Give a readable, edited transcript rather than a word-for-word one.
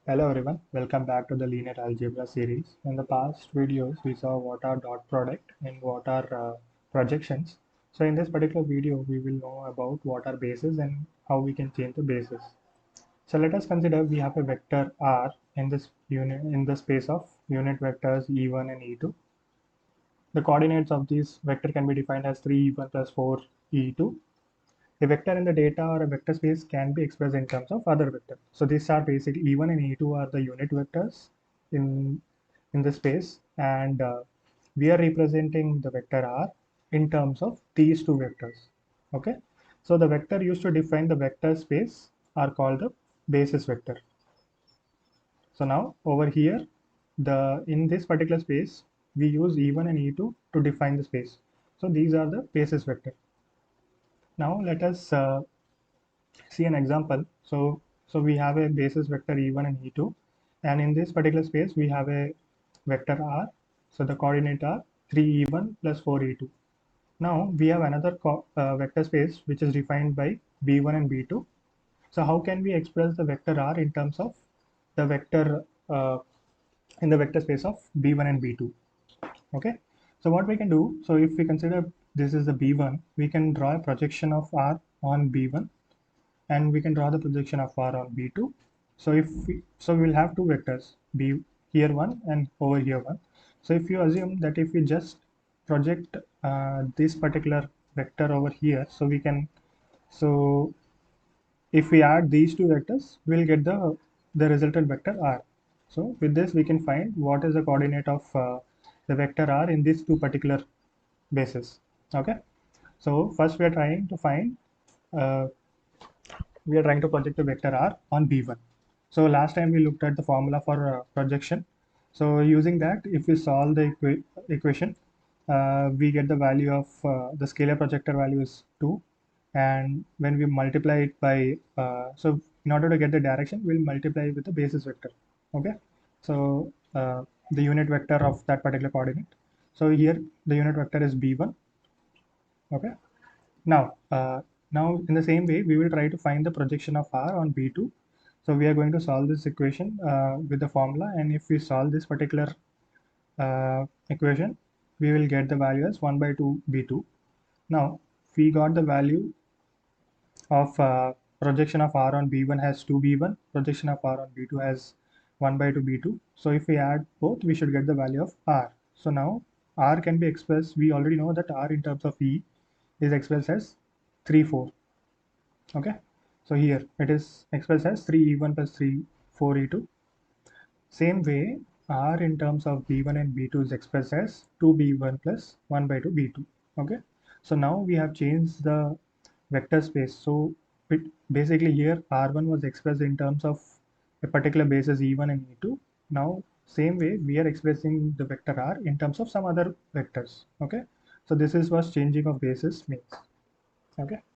Hello everyone, welcome back to the linear algebra series. In the past videos, we saw what are dot product and what are projections. So in this particular video, we will know about what are bases and how we can change the bases. So let us consider we have a vector R in this unit in the space of unit vectors e1 and e2. The coordinates of this vector can be defined as 3e1 plus 4e2. A vector in the data or a vector space can be expressed in terms of other vector. So these are basically E1 and E2 are the unit vectors in the space, and we are representing the vector R in terms of these two vectors. Okay, so the vector used to define the vector space are called the basis vector. So now over here, in this particular space, we use E1 and E2 to define the space. So these are the basis vector. Now let us see an example. So we have a basis vector e1 and e2, and in this particular space we have a vector r. So the coordinate are 3e1 plus 4e2. Now we have another vector space which is defined by b1 and b2. So how can we express the vector r in terms of the vector in the vector space of b1 and b2? Okay, so what we can do, so if we consider this is the b1, we can draw a projection of r on b1, and we can draw the projection of r on b2. So we will have two vectors, b here one and over here one. So if you assume that if we just project this particular vector over here, so we can, so if we add these two vectors, we'll get the resultant vector r. So with this we can find what is the coordinate of the vector r in these two particular bases. Okay, so first we are trying to find uh, we are trying to project the vector r on b1. So last time we looked at the formula for projection. So using that, if we solve the equation, we get the value of the scalar projector value is 2, and when we multiply it by so in order to get the direction, we'll multiply it with the basis vector. Okay, so the unit vector of that particular coordinate. So here the unit vector is b1. Okay, now, now in the same way, we will try to find the projection of r on B2. So we are going to solve this equation with the formula, and if we solve this particular equation, we will get the value as 1 by 2 B2. Now, we got the value of projection of r on B1 has 2 B1, projection of r on B2 has 1 by 2 B2. So if we add both, we should get the value of r. So now r can be expressed, we already know that r in terms of E is expressed as 3, 4. Okay, so here it is expressed as 3e1 plus 3 4e2. Same way, r in terms of b1 and b2 is expressed as 2b1 plus 1 by 2 b2. Okay, so now we have changed the vector space. So basically here r1 was expressed in terms of a particular basis e1 and e2. Now same way we are expressing the vector r in terms of some other vectors. Okay, so this is what changing of basis means. Okay.